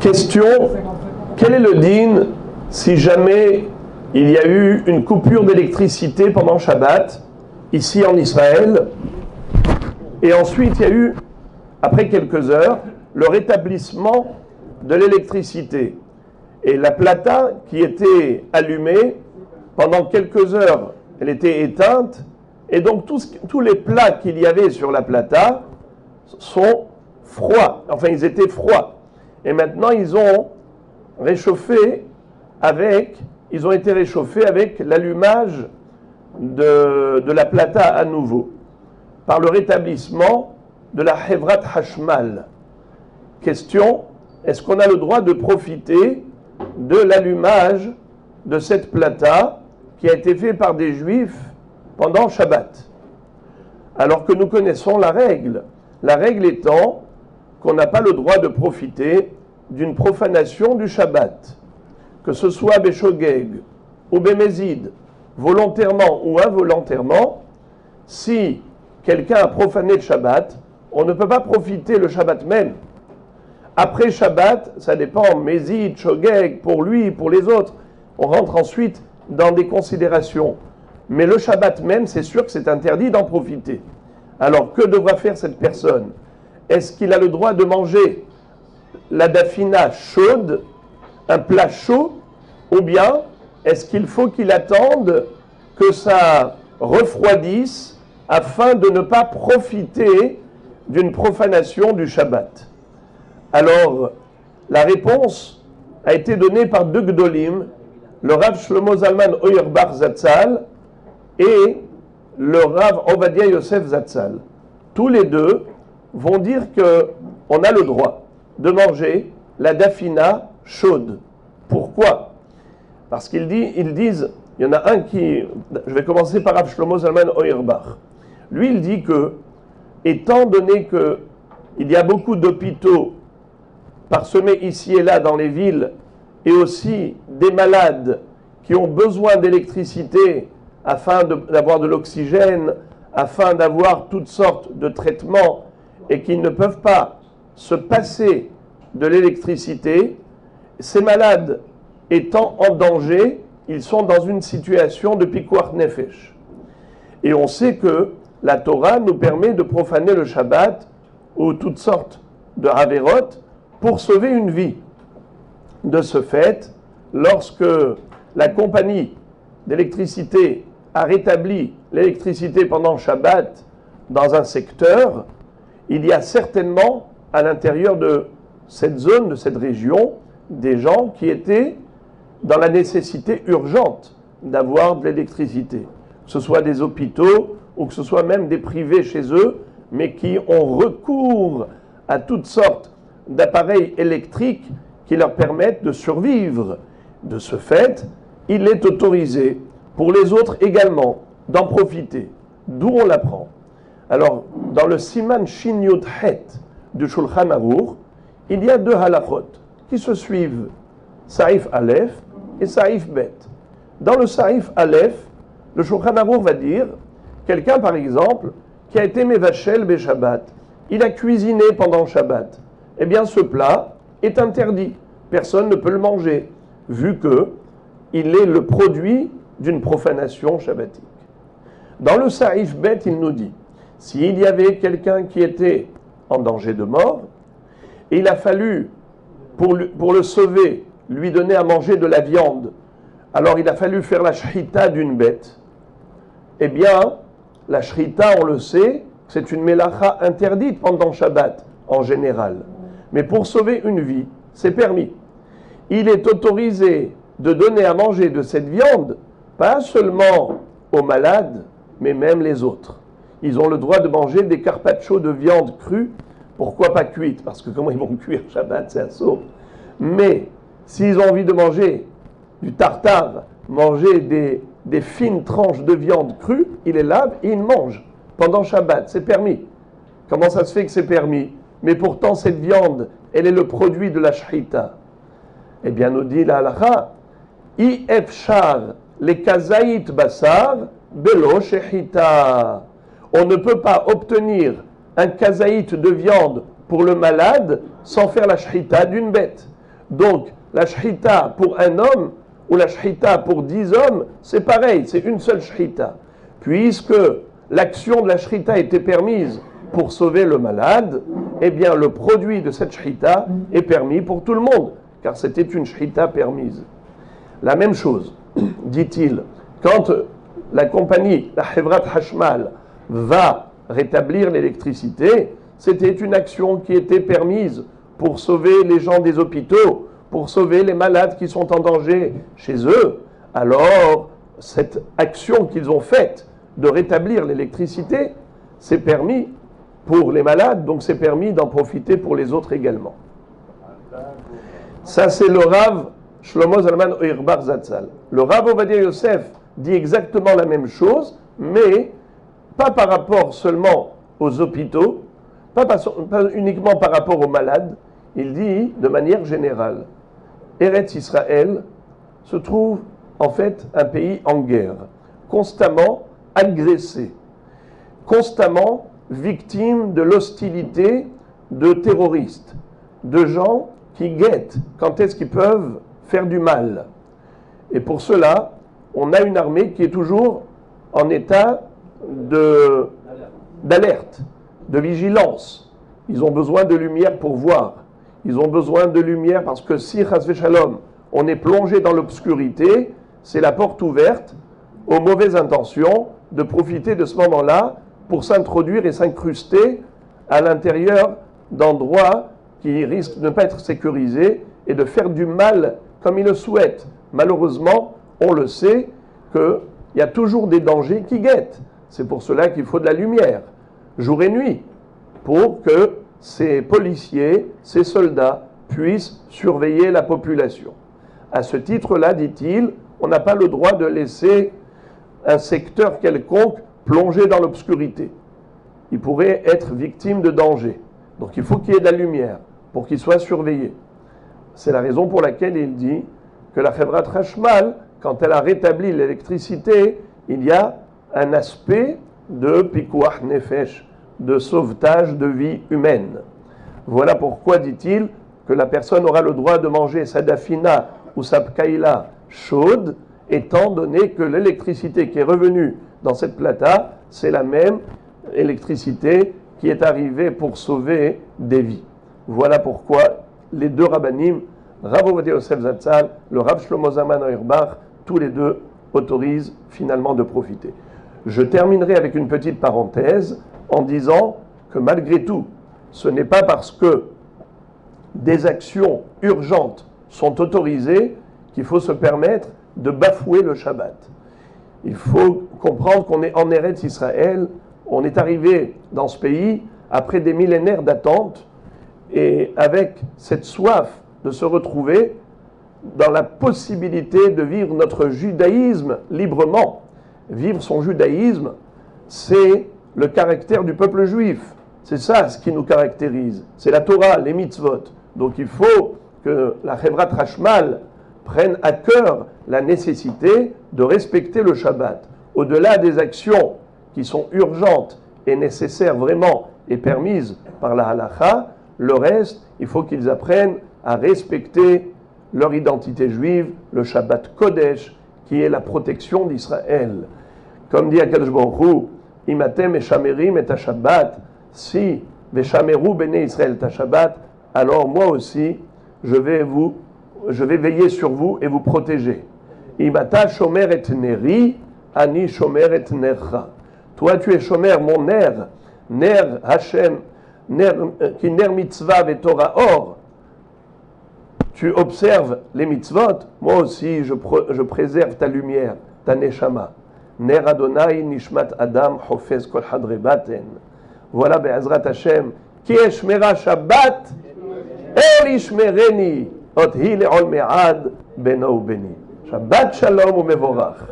Question, quel est le din si jamais il y a eu une coupure d'électricité pendant Shabbat, ici en Israël, et ensuite il y a eu, après quelques heures, le rétablissement de l'électricité. Et la plata qui était allumée, pendant quelques heures, elle était éteinte, et donc tous les plats qu'il y avait sur la plata sont froids, enfin ils étaient froids. Et maintenant ils ont été réchauffés avec l'allumage de la plata à nouveau, par le rétablissement de la Hevrat Hashmal. Question, est-ce qu'on a le droit de profiter de l'allumage de cette plata qui a été fait par des juifs pendant Shabbat? Alors que nous connaissons la règle étant qu'on n'a pas le droit de profiter d'une profanation du Shabbat, que ce soit Béchogeg ou Bémézid, volontairement ou involontairement. Si quelqu'un a profané le Shabbat, on ne peut pas profiter le Shabbat même. Après Shabbat, ça dépend, Mézid, Shogeg, pour lui, pour les autres. On rentre ensuite dans des considérations. Mais le Shabbat même, c'est sûr que c'est interdit d'en profiter. Alors, que devra faire cette personne? Est-ce qu'il a le droit de manger la dafina chaude, un plat chaud, ou bien est-ce qu'il faut qu'il attende que ça refroidisse afin de ne pas profiter d'une profanation du Shabbat? Alors, la réponse a été donnée par deux Gdolim, le Rav Shlomo Zalman Auerbach Zatzal et le Rav Ovadia Yosef Zatzal. Tous les deux vont dire qu'on a le droit de manger la dafina chaude. Pourquoi? Parce qu'ils disent, il y en a un qui, je vais commencer par Rav Shlomo Zalman Auerbach. Lui, il dit que, étant donné qu'il y a beaucoup d'hôpitaux parsemés ici et là dans les villes, et aussi des malades qui ont besoin d'électricité afin d'avoir de l'oxygène, afin d'avoir toutes sortes de traitements, et qui ne peuvent pas se passer de l'électricité, ces malades étant en danger, ils sont dans une situation de pikuach nefesh. Et on sait que la Torah nous permet de profaner le Shabbat ou toutes sortes de haverot pour sauver une vie. De ce fait, lorsque la compagnie d'électricité a rétabli l'électricité pendant Shabbat dans un secteur, il y a certainement à l'intérieur de cette zone, de cette région, des gens qui étaient dans la nécessité urgente d'avoir de l'électricité, que ce soit des hôpitaux ou que ce soit même des privés chez eux, mais qui ont recours à toutes sortes d'appareils électriques qui leur permettent de survivre. De ce fait, il est autorisé pour les autres également d'en profiter. D'où on l'apprend? Alors, dans le Siman Shin Yud Het du Shulchan Aruch, il y a deux halachot qui se suivent, Saïf Aleph et Saïf Bet. Dans le Saïf Aleph, le Shulchan Aruch va dire, quelqu'un par exemple, qui a été Mevachel Be Shabbat, il a cuisiné pendant Shabbat, eh bien ce plat est interdit, personne ne peut le manger, vu qu'il est le produit d'une profanation shabbatique. Dans le Saïf Bet, il nous dit, s'il y avait quelqu'un qui était en danger de mort, et il a fallu, pour le sauver, lui donner à manger de la viande, alors il a fallu faire la shrita d'une bête, eh bien, la shrita, on le sait, c'est une mélacha interdite pendant Shabbat, en général. Mais pour sauver une vie, c'est permis. Il est autorisé de donner à manger de cette viande, pas seulement aux malades, mais même les autres. Ils ont le droit de manger des carpaccio de viande crue, pourquoi pas cuite? Parce que comment ils vont cuire Shabbat, c'est assaut. Mais s'ils ont envie de manger du tartare, manger des fines tranches de viande crue, ils les lavent et ils mangent pendant Shabbat, c'est permis. Comment ça se fait que c'est permis? Mais pourtant cette viande, elle est le produit de la shrita. Eh bien, nous dit la halakha, I efshar le kazaït basar belo shechita. On ne peut pas obtenir un kazaït de viande pour le malade sans faire la shrita d'une bête. Donc, la shchita pour un homme ou la shchita pour 10 hommes, c'est pareil, c'est une seule shchita. Puisque l'action de la shchita était permise pour sauver le malade, eh bien le produit de cette shchita est permis pour tout le monde, car c'était une shchita permise. La même chose, dit-il, quand la compagnie, la Hevrat Hashmal, va rétablir l'électricité, c'était une action qui était permise pour sauver les gens des hôpitaux, pour sauver les malades qui sont en danger chez eux. Alors, cette action qu'ils ont faite de rétablir l'électricité, c'est permis pour les malades, donc c'est permis d'en profiter pour les autres également. Ça, c'est le Rav Shlomo Zalman Auerbach Zatzal. Le Rav Ovadia Yosef dit exactement la même chose, mais pas par rapport seulement aux hôpitaux, pas uniquement par rapport aux malades, il dit de manière générale. Eretz Israël se trouve en fait un pays en guerre, constamment agressé, constamment victime de l'hostilité de terroristes, de gens qui guettent quand est-ce qu'ils peuvent faire du mal. Et pour cela, on a une armée qui est toujours en état d'alerte, de vigilance. Ils ont besoin de lumière pour voir. Ils ont besoin de lumière parce que si, chas v'shalom, on est plongé dans l'obscurité, c'est la porte ouverte aux mauvaises intentions de profiter de ce moment-là pour s'introduire et s'incruster à l'intérieur d'endroits qui risquent de ne pas être sécurisés et de faire du mal comme ils le souhaitent. Malheureusement, on le sait qu'il y a toujours des dangers qui guettent. C'est pour cela qu'il faut de la lumière, jour et nuit, pour que ces policiers, ces soldats puissent surveiller la population. À ce titre-là, dit-il, on n'a pas le droit de laisser un secteur quelconque plongé dans l'obscurité. Il pourrait être victime de danger. Donc il faut qu'il y ait de la lumière pour qu'il soit surveillé. C'est la raison pour laquelle il dit que la Hevrat Hashmal, quand elle a rétabli l'électricité, il y a un aspect de pikuach nefesh, de sauvetage de vie humaine. Voilà pourquoi, dit-il, que la personne aura le droit de manger sa dafina ou sa pkaïla chaude, étant donné que l'électricité qui est revenue dans cette plata, c'est la même électricité qui est arrivée pour sauver des vies. Voilà pourquoi les deux rabbanim, Rav Ovadia Yosef Zatzal, le Rav Shlomo Zalman Auerbach, tous les deux autorisent finalement de profiter. Je terminerai avec une petite parenthèse en disant que malgré tout, ce n'est pas parce que des actions urgentes sont autorisées qu'il faut se permettre de bafouer le Shabbat. Il faut comprendre qu'on est en Eretz Israël, on est arrivé dans ce pays après des millénaires d'attente et avec cette soif de se retrouver dans la possibilité de vivre notre judaïsme librement. Vivre son judaïsme, c'est le caractère du peuple juif. C'est ça ce qui nous caractérise. C'est la Torah, les mitzvot. Donc il faut que la Hevrat Hashmal prenne à cœur la nécessité de respecter le Shabbat. Au-delà des actions qui sont urgentes et nécessaires vraiment et permises par la halakha, le reste, il faut qu'ils apprennent à respecter leur identité juive, le Shabbat Kodesh, qui est la protection d'Israël. Comme dit Akadosh Baruch Hu, Imatem et Shamerim et Shabbat, si Veshameru Bene Israël ta Shabbat, alors moi aussi, je vais veiller sur vous et vous protéger. Imata Shomer et Neri, Ani Shomer et Nercha. Toi, tu es Shomer, mon ner, ner Hashem, qui ner mitzvah et Torah or. Tu observes les mitzvot, moi aussi je préserve ta lumière, ta neshama. Ner Adonai nishmat Adam hofez kol hadre baten. Voilà be'ezrat Hashem, ki eshmera Shabbat, el ishmereni, ot hi le'ol me'ad beno beni. Shabbat shalom u'mevorach.